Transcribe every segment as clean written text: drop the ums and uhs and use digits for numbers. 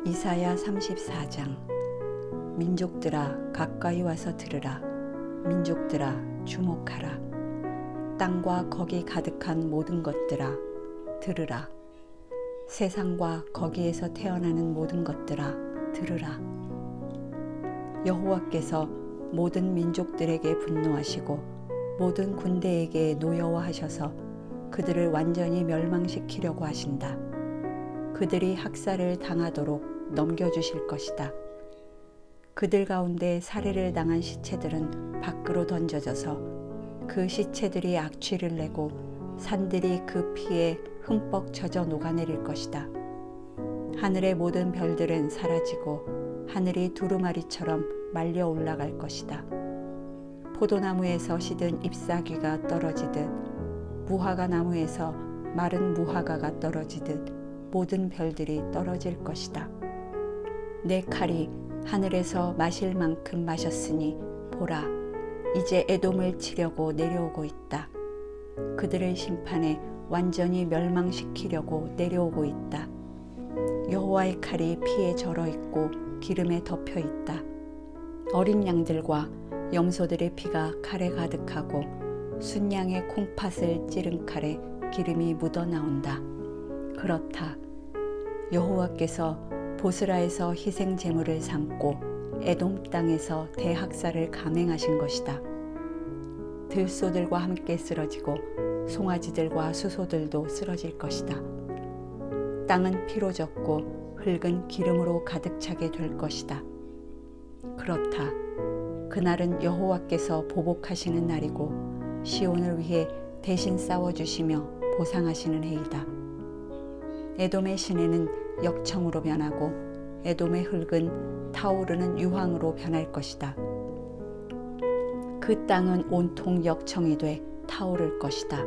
이사야 34장. 민족들아 가까이 와서 들으라. 민족들아 주목하라. 땅과 거기 가득한 모든 것들아 들으라. 세상과 거기에서 태어나는 모든 것들아 들으라. 여호와께서 모든 민족들에게 분노하시고 모든 군대에게 노여워하셔서 그들을 완전히 멸망시키려고 하신다. 그들이 학살을 당하도록 넘겨주실 것이다. 그들 가운데 살해를 당한 시체들은 밖으로 던져져서 그 시체들이 악취를 내고 산들이 그 피에 흠뻑 젖어 녹아내릴 것이다. 하늘의 모든 별들은 사라지고 하늘이 두루마리처럼 말려 올라갈 것이다. 포도나무에서 시든 잎사귀가 떨어지듯 무화과 나무에서 마른 무화과가 떨어지듯 모든 별들이 떨어질 것이다. 내 칼이 하늘에서 마실 만큼 마셨으니 보라, 이제 에돔을 치려고 내려오고 있다. 그들을 심판해 완전히 멸망시키려고 내려오고 있다. 여호와의 칼이 피에 절어 있고 기름에 덮여 있다. 어린 양들과 염소들의 피가 칼에 가득하고 순양의 콩팥을 찌른 칼에 기름이 묻어 나온다. 그렇다. 여호와께서 보스라에서 희생 제물을 삼고 에돔 땅에서 대학살을 감행하신 것이다. 들소들과 함께 쓰러지고 송아지들과 수소들도 쓰러질 것이다. 땅은 피로 젖고 흙은 기름으로 가득 차게 될 것이다. 그렇다. 그날은 여호와께서 보복하시는 날이고 시온을 위해 대신 싸워주시며 보상하시는 해이다. 에돔의 시내는 역청으로 변하고 에돔의 흙은 타오르는 유황으로 변할 것이다. 그 땅은 온통 역청이 돼 타오를 것이다.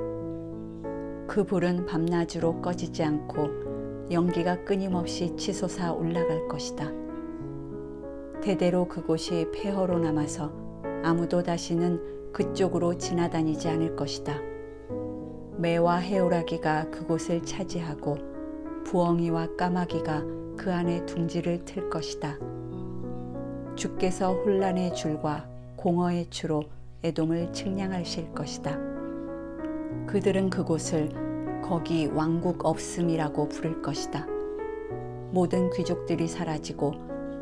그 불은 밤낮으로 꺼지지 않고 연기가 끊임없이 치솟아 올라갈 것이다. 대대로 그곳이 폐허로 남아서 아무도 다시는 그쪽으로 지나다니지 않을 것이다. 매와 해오라기가 그곳을 차지하고 부엉이와 까마귀가 그 안에 둥지를 틀 것이다. 주께서 혼란의 줄과 공허의 추로 에돔을 측량하실 것이다. 그들은 그곳을 거기 왕국 없음이라고 부를 것이다. 모든 귀족들이 사라지고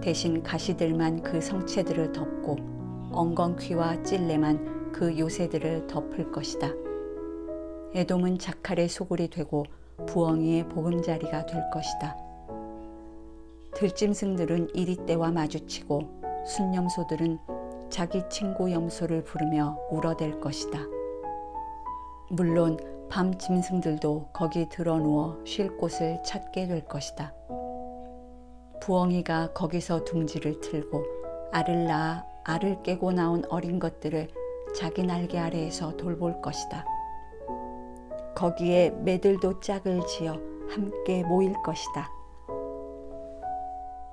대신 가시들만 그 성체들을 덮고 엉겅퀴와 찔레만 그 요새들을 덮을 것이다. 에돔은 자칼의 소굴이 되고 부엉이의 보금자리가 될 것이다. 들짐승들은 이리떼와 마주치고 순염소들은 자기 친구 염소를 부르며 울어댈 것이다. 물론 밤 짐승들도 거기 드러누워 쉴 곳을 찾게 될 것이다. 부엉이가 거기서 둥지를 틀고 알을 낳아 알을 깨고 나온 어린 것들을 자기 날개 아래에서 돌볼 것이다. 거기에 매들도 짝을 지어 함께 모일 것이다.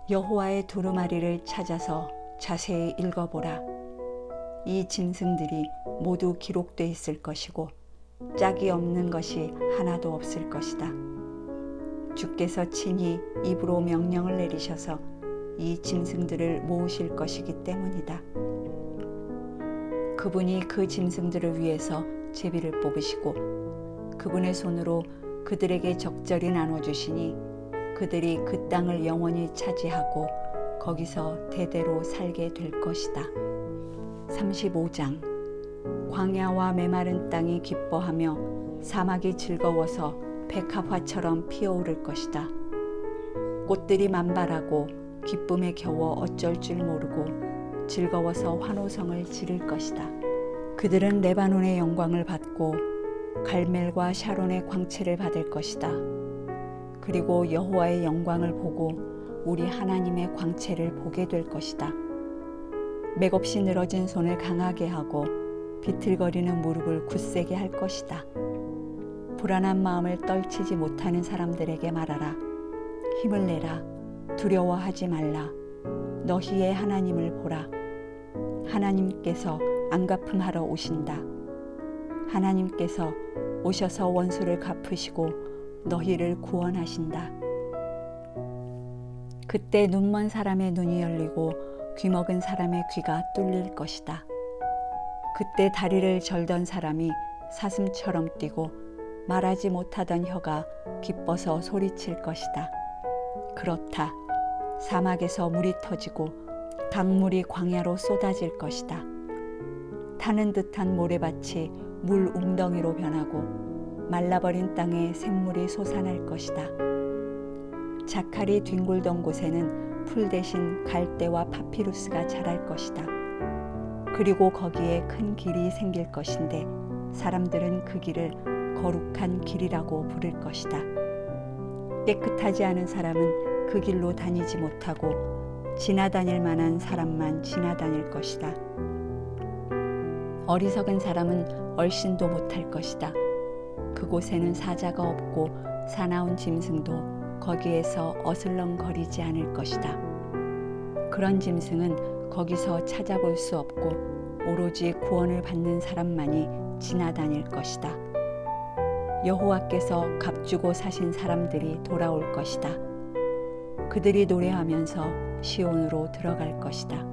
여호와의 두루마리를 찾아서 자세히 읽어보라. 이 짐승들이 모두 기록돼 있을 것이고 짝이 없는 것이 하나도 없을 것이다. 주께서 친히 입으로 명령을 내리셔서 이 짐승들을 모으실 것이기 때문이다. 그분이 그 짐승들을 위해서 제비를 뽑으시고 그분의 손으로 그들에게 적절히 나눠주시니 그들이 그 땅을 영원히 차지하고 거기서 대대로 살게 될 것이다. 35장. 광야와 메마른 땅이 기뻐하며 사막이 즐거워서 백합화처럼 피어오를 것이다. 꽃들이 만발하고 기쁨에 겨워 어쩔 줄 모르고 즐거워서 환호성을 지를 것이다. 그들은 레바논의 영광을 받고 갈멜과 샤론의 광채를 받을 것이다. 그리고 여호와의 영광을 보고 우리 하나님의 광채를 보게 될 것이다. 맥없이 늘어진 손을 강하게 하고 비틀거리는 무릎을 굳세게 할 것이다. 불안한 마음을 떨치지 못하는 사람들에게 말하라. 힘을 내라. 두려워하지 말라. 너희의 하나님을 보라. 하나님께서 안갚음하러 오신다. 하나님께서 오셔서 원수를 갚으시고 너희를 구원하신다. 그때 눈먼 사람의 눈이 열리고 귀먹은 사람의 귀가 뚫릴 것이다. 그때 다리를 절던 사람이 사슴처럼 뛰고 말하지 못하던 혀가 기뻐서 소리칠 것이다. 그렇다. 사막에서 물이 터지고 강물이 광야로 쏟아질 것이다. 타는 듯한 모래밭이 물 웅덩이로 변하고 말라버린 땅에 샘물이 솟아날 것이다. 자칼이 뒹굴던 곳에는 풀 대신 갈대와 파피루스가 자랄 것이다. 그리고 거기에 큰 길이 생길 것인데 사람들은 그 길을 거룩한 길이라고 부를 것이다. 깨끗하지 않은 사람은 그 길로 다니지 못하고 지나다닐 만한 사람만 지나다닐 것이다. 어리석은 사람은 얼씬도 못할 것이다. 그곳에는 사자가 없고 사나운 짐승도 거기에서 어슬렁거리지 않을 것이다. 그런 짐승은 거기서 찾아볼 수 없고 오로지 구원을 받는 사람만이 지나다닐 것이다. 여호와께서 값주고 사신 사람들이 돌아올 것이다. 그들이 노래하면서 시온으로 들어갈 것이다.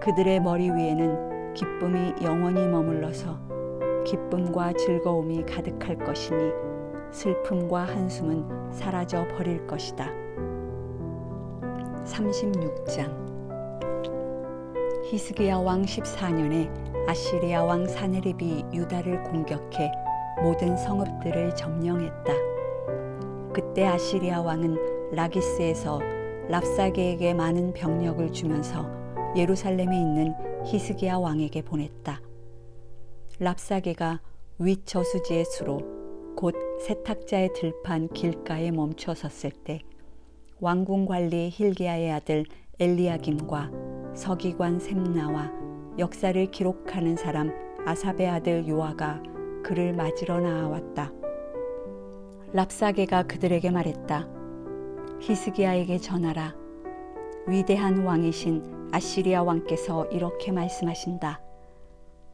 그들의 머리 위에는 기쁨이 영원히 머물러서 기쁨과 즐거움이 가득할 것이니 슬픔과 한숨은 사라져 버릴 것이다. 36장. 히스기야 왕 14년에 아시리아 왕 사네립이 유다를 공격해 모든 성읍들을 점령했다. 그때 아시리아 왕은 라기스에서 랍사게에게 많은 병력을 주면서 예루살렘에 있는 히스기야 왕에게 보냈다. 랍사게가 윗 저수지의 수로 곧 세탁자의 들판 길가에 멈춰 섰을 때 왕궁 관리 힐기야의 아들 엘리야김과 서기관 셈나와 역사를 기록하는 사람 아삽의 아들 요아가 그를 맞으러 나아왔다. 랍사게가 그들에게 말했다. 히스기야에게 전하라. 위대한 왕이신 아시리아 왕께서 이렇게 말씀하신다.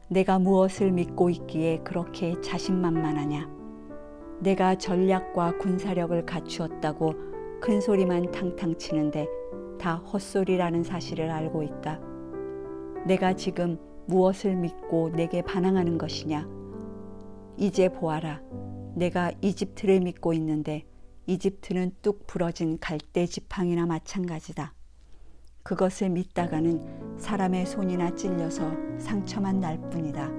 내가 무엇을 믿고 있기에 그렇게 자신만만하냐. 내가 전략과 군사력을 갖추었다고 큰 소리만 탕탕 치는데 다 헛소리라는 사실을 알고 있다. 내가 지금 무엇을 믿고 내게 반항하는 것이냐. 이제 보아라. 내가 이집트를 믿고 있는데 이집트는 뚝 부러진 갈대 지팡이나 마찬가지다. 그것을 믿다가는 사람의 손이나 찔려서 상처만 날 뿐이다.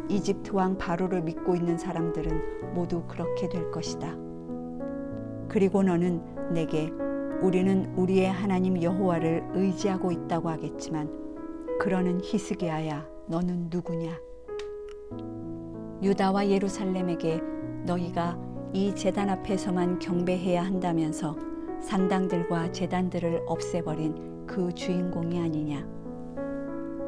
이집트 왕 바로를 믿고 있는 사람들은 모두 그렇게 될 것이다. 그리고 너는 내게 우리는 우리의 하나님 여호와를 의지하고 있다고 하겠지만 그러는 히스기야야 너는 누구냐? 유다와 예루살렘에게 너희가 이 제단 앞에서만 경배해야 한다면서 산당들과 제단들을 없애버린 그 주인공이 아니냐.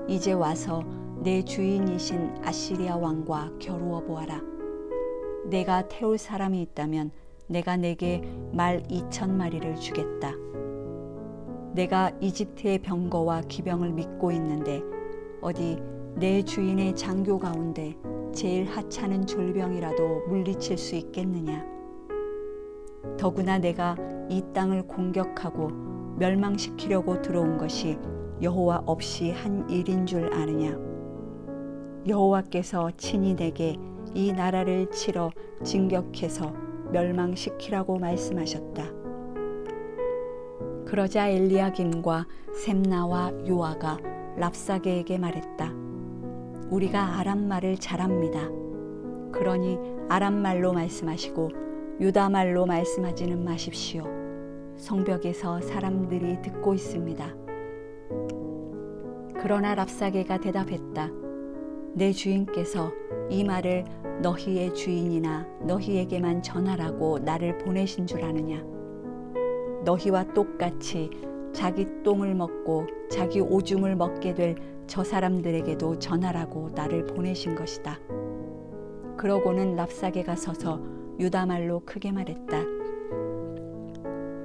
이제 와서 내 주인이신 아시리아 왕과 겨루어 보아라. 내가 태울 사람이 있다면 내가 내게 말 2,000마리를 주겠다. 내가 이집트의 병거와 기병을 믿고 있는데 어디 내 주인의 장교 가운데 제일 하찮은 졸병이라도 물리칠 수 있겠느냐. 더구나 내가 이 땅을 공격하고 멸망시키려고 들어온 것이 여호와 없이 한 일인 줄 아느냐. 여호와께서 친히 내게 이 나라를 치러 진격해서 멸망시키라고 말씀하셨다. 그러자 엘리야김과 셈나와 요아가 랍사게에게 말했다. 우리가 아람말을 잘합니다. 그러니 아람말로 말씀하시고 유다말로 말씀하지는 마십시오. 성벽에서 사람들이 듣고 있습니다. 그러나 랍사게가 대답했다. 내 주인께서 이 말을 너희의 주인이나 너희에게만 전하라고 나를 보내신 줄 아느냐. 너희와 똑같이 자기 똥을 먹고 자기 오줌을 먹게 될 저 사람들에게도 전하라고 나를 보내신 것이다. 그러고는 랍사게가 서서 유다말로 크게 말했다.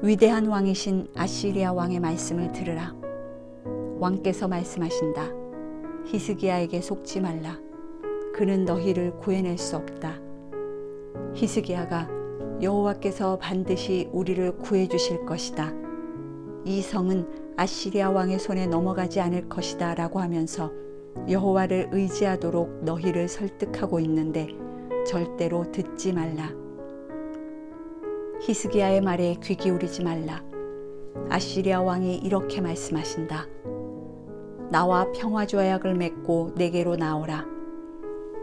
위대한 왕이신 아시리아 왕의 말씀을 들으라. 왕께서 말씀하신다. 히스기야에게 속지 말라. 그는 너희를 구해낼 수 없다. 히스기야가 여호와께서 반드시 우리를 구해 주실 것이다. 이 성은 아시리아 왕의 손에 넘어가지 않을 것이다 라고 하면서 여호와를 의지하도록 너희를 설득하고 있는데 절대로 듣지 말라. 히스기야의 말에 귀 기울이지 말라. 아시리아 왕이 이렇게 말씀하신다. 나와 평화 조약을 맺고 내게로 나오라.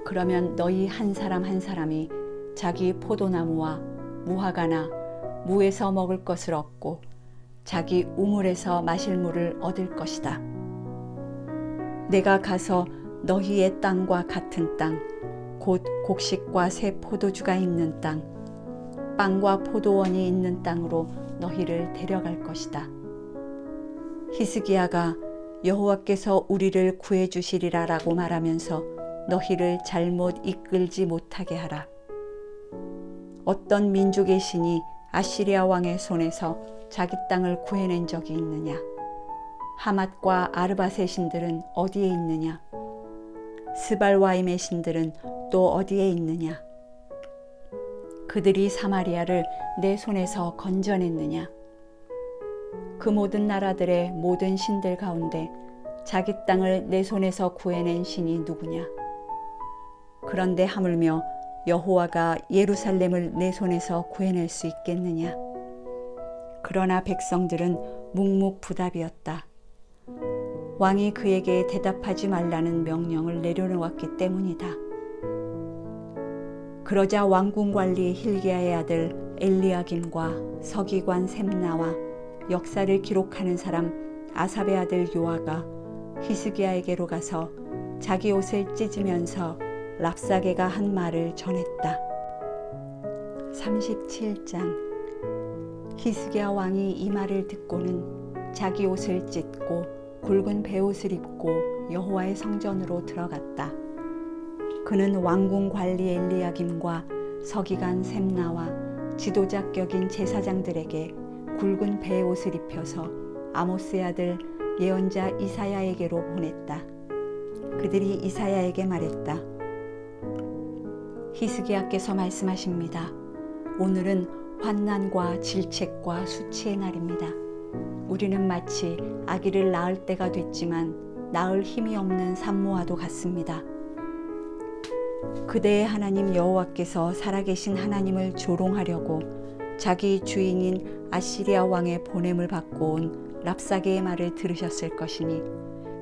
그러면 너희 한 사람 한 사람이 자기 포도나무와 무화과나 무에서 먹을 것을 얻고 자기 우물에서 마실 물을 얻을 것이다. 내가 가서 너희의 땅과 같은 땅, 곧 곡식과 새 포도주가 있는 땅, 빵과 포도원이 있는 땅으로 너희를 데려갈 것이다. 히스기야가 여호와께서 우리를 구해주시리라 라고 말하면서 너희를 잘못 이끌지 못하게 하라. 어떤 민족의 신이 아시리아 왕의 손에서 자기 땅을 구해낸 적이 있느냐? 하맛과 아르밧의 신들은 어디에 있느냐? 스발와임의 신들은 또 어디에 있느냐? 그들이 사마리아를 내 손에서 건져냈느냐? 그 모든 나라들의 모든 신들 가운데 자기 땅을 내 손에서 구해낸 신이 누구냐? 그런데 하물며 여호와가 예루살렘을 내 손에서 구해낼 수 있겠느냐? 그러나 백성들은 묵묵부답이었다. 왕이 그에게 대답하지 말라는 명령을 내려놓았기 때문이다. 그러자 왕궁관리 hil기야의 아들 엘리야김과 서기관 셈나와 역사를 기록하는 사람 아삽의 아들 요아가 히스기야에게로 가서 자기 옷을 찢으면서 랍사게가 한 말을 전했다. 37장. 히스기야 왕이 이 말을 듣고는 자기 옷을 찢고 굵은 베옷을 입고 여호와의 성전으로 들어갔다. 그는 왕궁 관리 엘리야김과 서기관 셈나와 지도자 격인 제사장들에게 굵은 베옷을 입혀서 아모스의 아들 예언자 이사야에게로 보냈다. 그들이 이사야에게 말했다. 히스기야께서 말씀하십니다. 오늘은 환난과 질책과 수치의 날입니다. 우리는 마치 아기를 낳을 때가 됐지만 낳을 힘이 없는 산모와도 같습니다. 그대의 하나님 여호와께서 살아계신 하나님을 조롱하려고 자기 주인인 아시리아 왕의 보냄을 받고 온 랍사게의 말을 들으셨을 것이니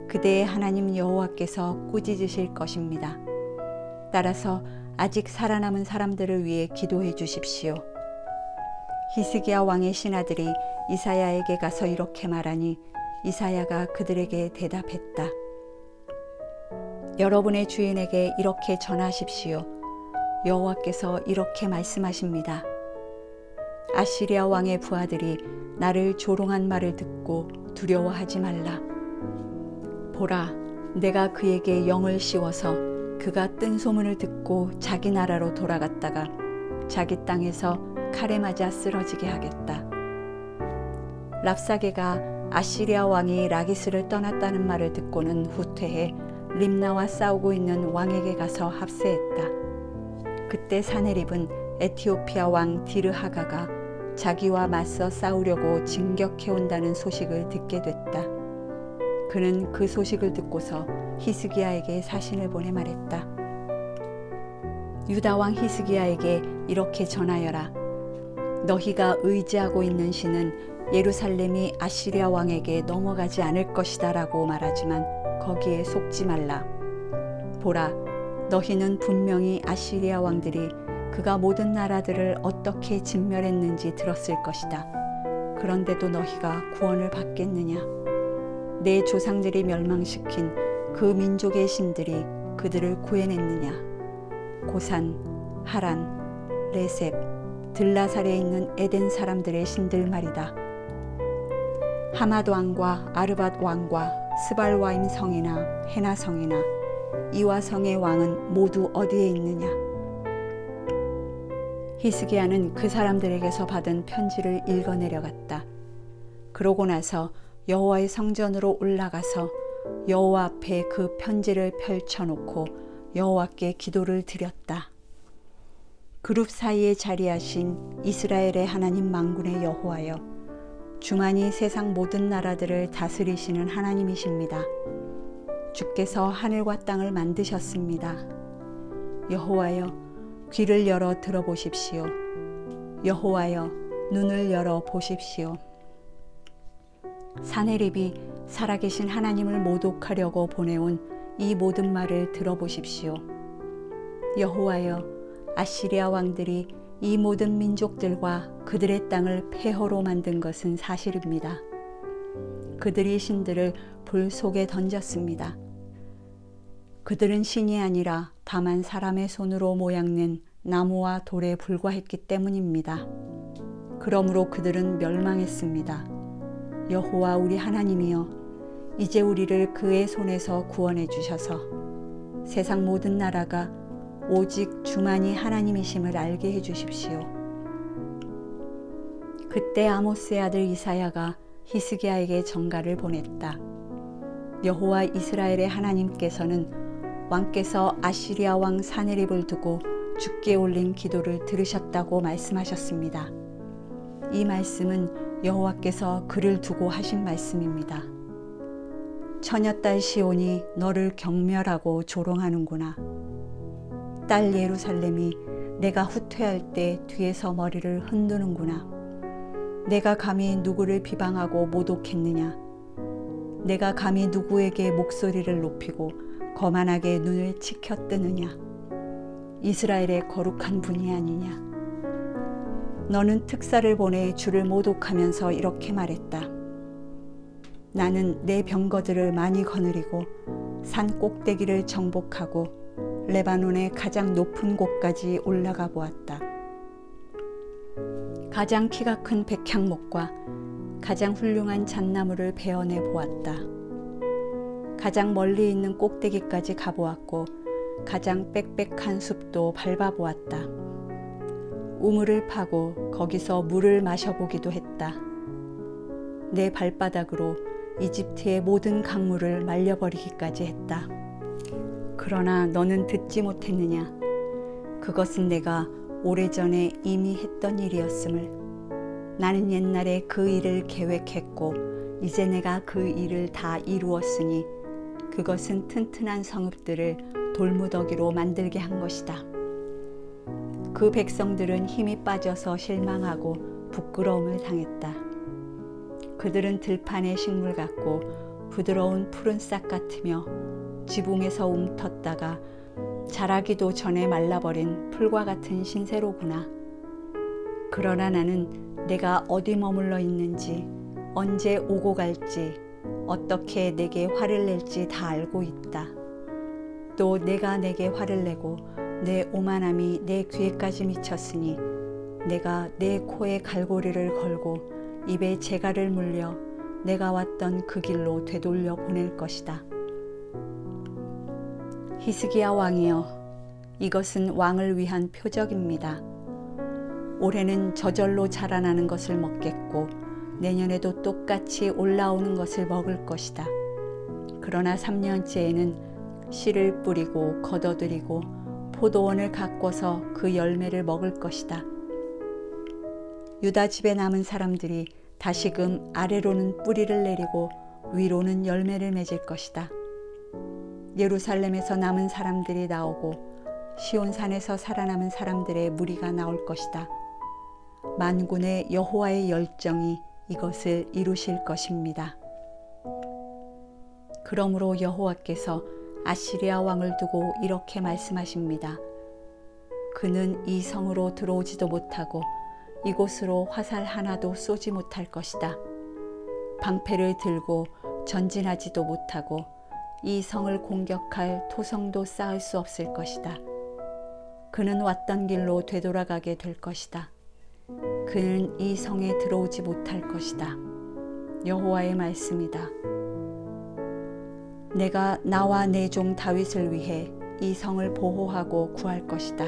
그대의 하나님 여호와께서 꾸짖으실 것입니다. 따라서 아직 살아남은 사람들을 위해 기도해 주십시오. 히스기야 왕의 신하들이 이사야에게 가서 이렇게 말하니 이사야가 그들에게 대답했다. 여러분의 주인에게 이렇게 전하십시오. 여호와께서 이렇게 말씀하십니다. 아시리아 왕의 부하들이 나를 조롱한 말을 듣고 두려워하지 말라. 보라, 내가 그에게 영을 씌워서 그가 뜬 소문을 듣고 자기 나라로 돌아갔다가 자기 땅에서 칼에 맞아 쓰러지게 하겠다. 랍사게가 아시리아 왕이 라기스를 떠났다는 말을 듣고는 후퇴해 림나와 싸우고 있는 왕에게 가서 합세했다. 그때 사네립은 에티오피아 왕 디르하가가 자기와 맞서 싸우려고 진격해 온다는 소식을 듣게 됐다. 그는 그 소식을 듣고서 히스기야에게 사신을 보내 말했다. 유다 왕 히스기야에게 이렇게 전하여라. 너희가 의지하고 있는 신은 예루살렘이 아시리아 왕에게 넘어가지 않을 것이다 라고 말하지만 거기에 속지 말라. 보라, 너희는 분명히 아시리아 왕들이 그가 모든 나라들을 어떻게 진멸했는지 들었을 것이다. 그런데도 너희가 구원을 받겠느냐? 내 조상들이 멸망시킨 그 민족의 신들이 그들을 구해냈느냐? 고산, 하란, 레셉, 들라살에 있는 에덴 사람들의 신들 말이다. 하맛 왕과 아르밧 왕과 스발와임 성이나 헤나 성이나 이와 성의 왕은 모두 어디에 있느냐? 히스기야는 그 사람들에게서 받은 편지를 읽어내려갔다. 그러고 나서 여호와의 성전으로 올라가서 여호와 앞에 그 편지를 펼쳐놓고 여호와께 기도를 드렸다. 그룹 사이에 자리하신 이스라엘의 하나님 만군의 여호와여, 주만이 세상 모든 나라들을 다스리시는 하나님이십니다. 주께서 하늘과 땅을 만드셨습니다. 여호와여, 귀를 열어 들어보십시오. 여호와여, 눈을 열어 보십시오. 사네립이 살아계신 하나님을 모독하려고 보내온 이 모든 말을 들어보십시오. 여호와여, 아시리아 왕들이 이 모든 민족들과 그들의 땅을 폐허로 만든 것은 사실입니다. 그들이 신들을 불 속에 던졌습니다. 그들은 신이 아니라 다만 사람의 손으로 모양낸 나무와 돌에 불과했기 때문입니다. 그러므로 그들은 멸망했습니다. 여호와 우리 하나님이여, 이제 우리를 그의 손에서 구원해 주셔서 세상 모든 나라가 오직 주만이 하나님이심을 알게 해 주십시오. 그때 아모스의 아들 이사야가 히스기야에게 전가를 보냈다. 여호와 이스라엘의 하나님께서는 왕께서 아시리아 왕 사네립을 두고 주께 올린 기도를 들으셨다고 말씀하셨습니다. 이 말씀은 여호와께서 그를 두고 하신 말씀입니다. 처녀딸 시온이 너를 경멸하고 조롱하는구나. 딸 예루살렘이 내가 후퇴할 때 뒤에서 머리를 흔드는구나. 내가 감히 누구를 비방하고 모독했느냐. 내가 감히 누구에게 목소리를 높이고 거만하게 눈을 치켜뜨느냐. 이스라엘의 거룩한 분이 아니냐. 너는 특사를 보내 주를 모독하면서 이렇게 말했다. 나는 내 병거들을 많이 거느리고 산 꼭대기를 정복하고 레바논의 가장 높은 곳까지 올라가 보았다. 가장 키가 큰 백향목과 가장 훌륭한 잣나무를 베어내 보았다. 가장 멀리 있는 꼭대기까지 가보았고 가장 빽빽한 숲도 밟아보았다. 우물을 파고 거기서 물을 마셔보기도 했다. 내 발바닥으로 이집트의 모든 강물을 말려버리기까지 했다. 그러나 너는 듣지 못했느냐. 그것은 내가 오래전에 이미 했던 일이었음을. 나는 옛날에 그 일을 계획했고 이제 내가 그 일을 다 이루었으니 그것은 튼튼한 성읍들을 돌무더기로 만들게 한 것이다. 그 백성들은 힘이 빠져서 실망하고 부끄러움을 당했다. 그들은 들판의 식물 같고 부드러운 푸른 싹 같으며 지붕에서 움텄다가 자라기도 전에 말라버린 풀과 같은 신세로구나. 그러나 나는 내가 어디 머물러 있는지, 언제 오고 갈지, 어떻게 내게 화를 낼지 다 알고 있다. 또 내가 내게 화를 내고 내 오만함이 내 귀에까지 미쳤으니 내가 내 코에 갈고리를 걸고 입에 재갈을 물려 내가 왔던 그 길로 되돌려 보낼 것이다. 히스기야 왕이여, 이것은 왕을 위한 표적입니다. 올해는 저절로 자라나는 것을 먹겠고 내년에도 똑같이 올라오는 것을 먹을 것이다. 그러나 3년째에는 씨를 뿌리고 걷어들이고 포도원을 가꿔서 그 열매를 먹을 것이다. 유다 집에 남은 사람들이 다시금 아래로는 뿌리를 내리고 위로는 열매를 맺을 것이다. 예루살렘에서 남은 사람들이 나오고 시온산에서 살아남은 사람들의 무리가 나올 것이다. 만군의 여호와의 열정이 이것을 이루실 것입니다. 그러므로 여호와께서 아시리아 왕을 두고 이렇게 말씀하십니다. 그는 이 성으로 들어오지도 못하고 이곳으로 화살 하나도 쏘지 못할 것이다. 방패를 들고 전진하지도 못하고 이 성을 공격할 토성도 쌓을 수 없을 것이다. 그는 왔던 길로 되돌아가게 될 것이다. 그는 이 성에 들어오지 못할 것이다. 여호와의 말씀이다. 내가 나와 내 종 다윗을 위해 이 성을 보호하고 구할 것이다.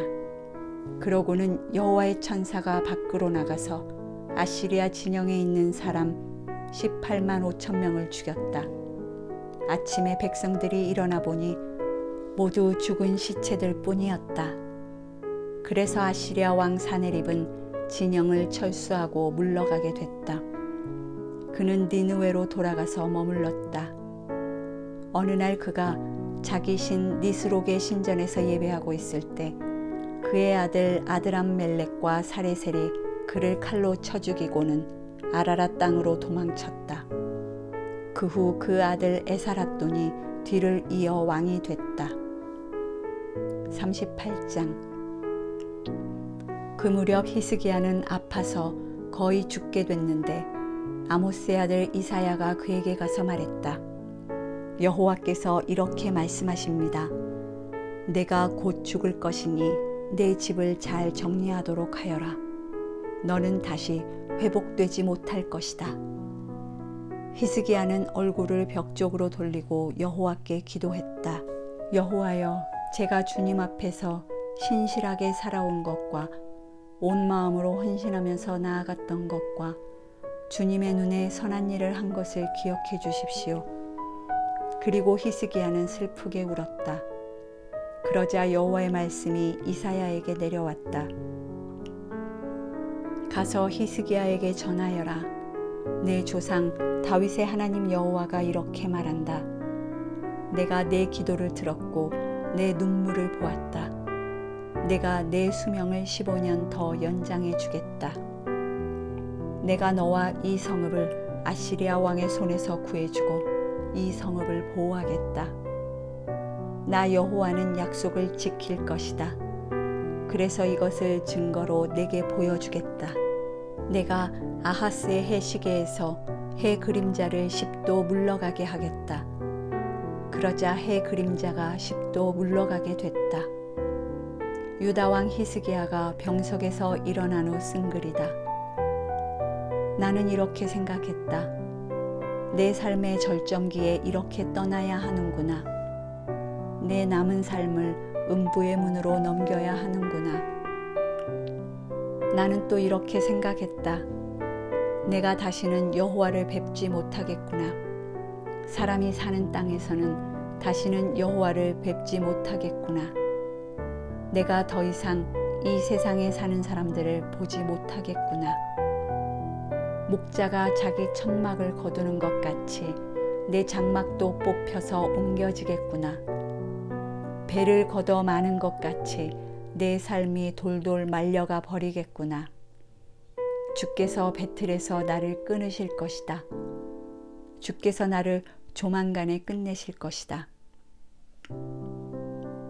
그러고는 여호와의 천사가 밖으로 나가서 아시리아 진영에 있는 사람 18만 5천 명을 죽였다. 아침에 백성들이 일어나 보니 모두 죽은 시체들 뿐이었다. 그래서 아시리아 왕 사네립은 진영을 철수하고 물러가게 됐다. 그는 니느웨로 돌아가서 머물렀다. 어느 날 그가 자기 신 니스록의 신전에서 예배하고 있을 때 그의 아들 아드람멜렉과 사레셀이 그를 칼로 쳐 죽이고는 아라랏 땅으로 도망쳤다. 그 후 그 아들 에사랏돈이 뒤를 이어 왕이 됐다. 38장. 그 무렵 히스기야는 아파서 거의 죽게 됐는데 아모스의 아들 이사야가 그에게 가서 말했다. 여호와께서 이렇게 말씀하십니다. 내가 곧 죽을 것이니 내 집을 잘 정리하도록 하여라. 너는 다시 회복되지 못할 것이다. 히스기야는 얼굴을 벽 쪽으로 돌리고 여호와께 기도했다. 여호와여, 제가 주님 앞에서 신실하게 살아온 것과 온 마음으로 헌신하면서 나아갔던 것과 주님의 눈에 선한 일을 한 것을 기억해 주십시오. 그리고 히스기야는 슬프게 울었다. 그러자 여호와의 말씀이 이사야에게 내려왔다. 가서 히스기야에게 전하여라. 내 조상 다윗의 하나님 여호와가 이렇게 말한다. 내가 내 기도를 들었고 내 눈물을 보았다. 내가 내 수명을 15년 더 연장해 주겠다. 내가 너와 이 성읍을 아시리아 왕의 손에서 구해주고 이 성읍을 보호하겠다. 나 여호와는 약속을 지킬 것이다. 그래서 이것을 증거로 내게 보여주겠다. 내가 아하스의 해 시계에서 해 그림자를 10도 물러가게 하겠다. 그러자 해 그림자가 10도 물러가게 됐다. 유다 왕 히스기야가 병석에서 일어난 후 쓴 글이다. 나는 이렇게 생각했다. 내 삶의 절정기에 이렇게 떠나야 하는구나. 내 남은 삶을 음부의 문으로 넘겨야 하는구나. 나는 또 이렇게 생각했다. 내가 다시는 여호와를 뵙지 못하겠구나. 사람이 사는 땅에서는 다시는 여호와를 뵙지 못하겠구나. 내가 더 이상 이 세상에 사는 사람들을 보지 못하겠구나. 목자가 자기 천막을 거두는 것 같이 내 장막도 뽑혀서 옮겨지겠구나. 배를 걷어 마는 것 같이 내 삶이 돌돌 말려가 버리겠구나. 주께서 배틀에서 나를 끊으실 것이다. 주께서 나를 조만간에 끝내실 것이다.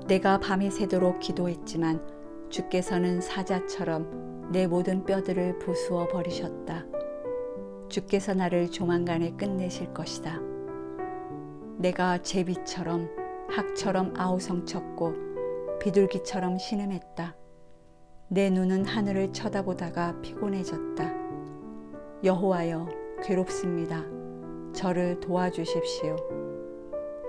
내가 밤이 새도록 기도했지만 주께서는 사자처럼 내 모든 뼈들을 부수어 버리셨다. 주께서 나를 조만간에 끝내실 것이다. 내가 제비처럼 학처럼 아우성쳤고 비둘기처럼 신음했다. 내 눈은 하늘을 쳐다보다가 피곤해졌다. 여호와여, 괴롭습니다. 저를 도와주십시오.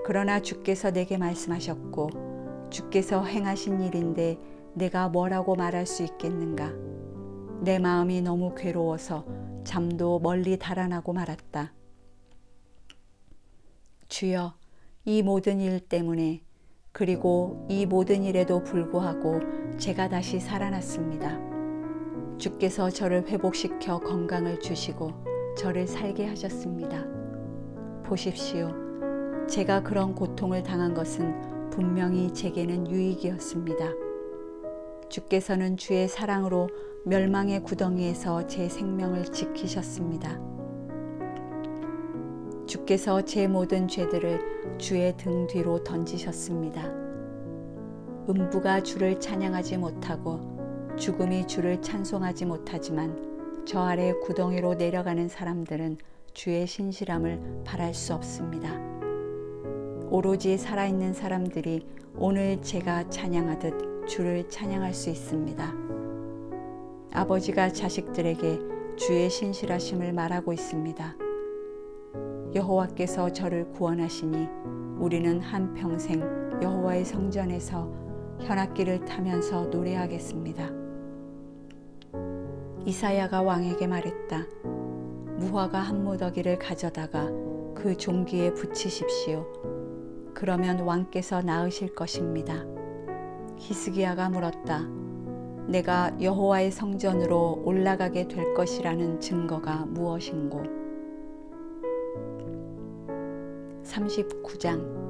그러나 주께서 내게 말씀하셨고 주께서 행하신 일인데 내가 뭐라고 말할 수 있겠는가? 내 마음이 너무 괴로워서 잠도 멀리 달아나고 말았다. 주여, 이 모든 일 때문에 그리고 이 모든 일에도 불구하고 제가 다시 살아났습니다. 주께서 저를 회복시켜 건강을 주시고 저를 살게 하셨습니다. 보십시오. 제가 그런 고통을 당한 것은 분명히 제게는 유익이었습니다. 주께서는 주의 사랑으로 멸망의 구덩이에서 제 생명을 지키셨습니다. 주께서 제 모든 죄들을 주의 등 뒤로 던지셨습니다. 음부가 주를 찬양하지 못하고 죽음이 주를 찬송하지 못하지만 저 아래 구덩이로 내려가는 사람들은 주의 신실함을 바랄 수 없습니다. 오로지 살아있는 사람들이 오늘 제가 찬양하듯 주를 찬양할 수 있습니다. 아버지가 자식들에게 주의 신실하심을 말하고 있습니다. 여호와께서 저를 구원하시니 우리는 한평생 여호와의 성전에서 현악기를 타면서 노래하겠습니다. 이사야가 왕에게 말했다. 무화과 한 무더기를 가져다가 그 종기에 붙이십시오. 그러면 왕께서 나으실 것입니다. 히스기야가 물었다. 내가 여호와의 성전으로 올라가게 될 것이라는 증거가 무엇인고? 39장.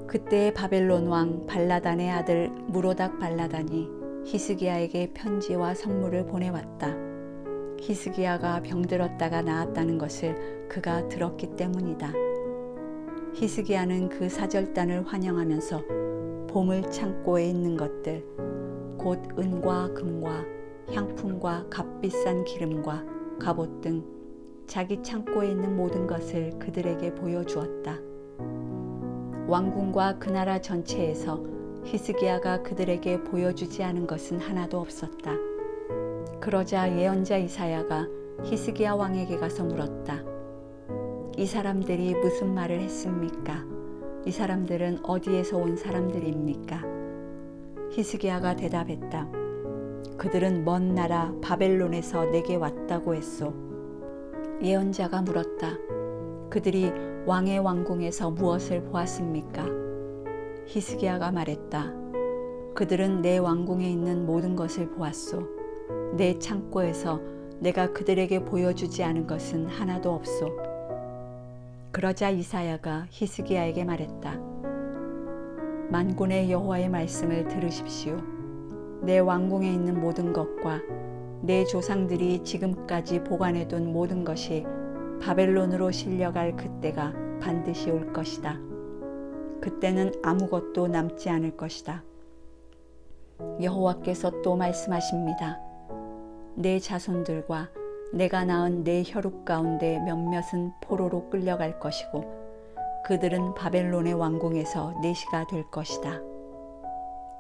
그때 바벨론 왕 발라단의 아들 무로닥 발라단이 히스기야에게 편지와 선물을 보내왔다. 히스기야가 병들었다가 나았다는 것을 그가 들었기 때문이다. 히스기야는 그 사절단을 환영하면서 보물 창고에 있는 것들, 곧 은과 금과 향품과 값비싼 기름과 갑옷 등 자기 창고에 있는 모든 것을 그들에게 보여주었다. 왕궁과 그 나라 전체에서 히스기야가 그들에게 보여주지 않은 것은 하나도 없었다. 그러자 예언자 이사야가 히스기야 왕에게 가서 물었다. 이 사람들이 무슨 말을 했습니까? 이 사람들은 어디에서 온 사람들입니까? 히스기야가 대답했다. 그들은 먼 나라 바벨론에서 내게 왔다고 했소. 예언자가 물었다. 그들이 왕의 왕궁에서 무엇을 보았습니까? 히스기야가 말했다. 그들은 내 왕궁에 있는 모든 것을 보았소. 내 창고에서 내가 그들에게 보여주지 않은 것은 하나도 없소. 그러자 이사야가 히스기야에게 말했다. 만군의 여호와의 말씀을 들으십시오. 내 왕궁에 있는 모든 것과 내 조상들이 지금까지 보관해둔 모든 것이 바벨론으로 실려갈 그때가 반드시 올 것이다. 그때는 아무것도 남지 않을 것이다. 여호와께서 또 말씀하십니다. 내 자손들과 내가 낳은 내 혈육 가운데 몇몇은 포로로 끌려갈 것이고 그들은 바벨론의 왕궁에서 내시가 될 것이다.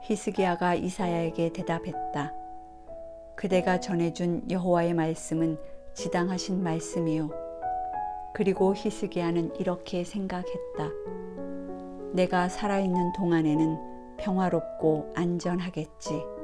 히스기야가 이사야에게 대답했다. 그대가 전해준 여호와의 말씀은 지당하신 말씀이요. 그리고 히스기야는 이렇게 생각했다. 내가 살아있는 동안에는 평화롭고 안전하겠지.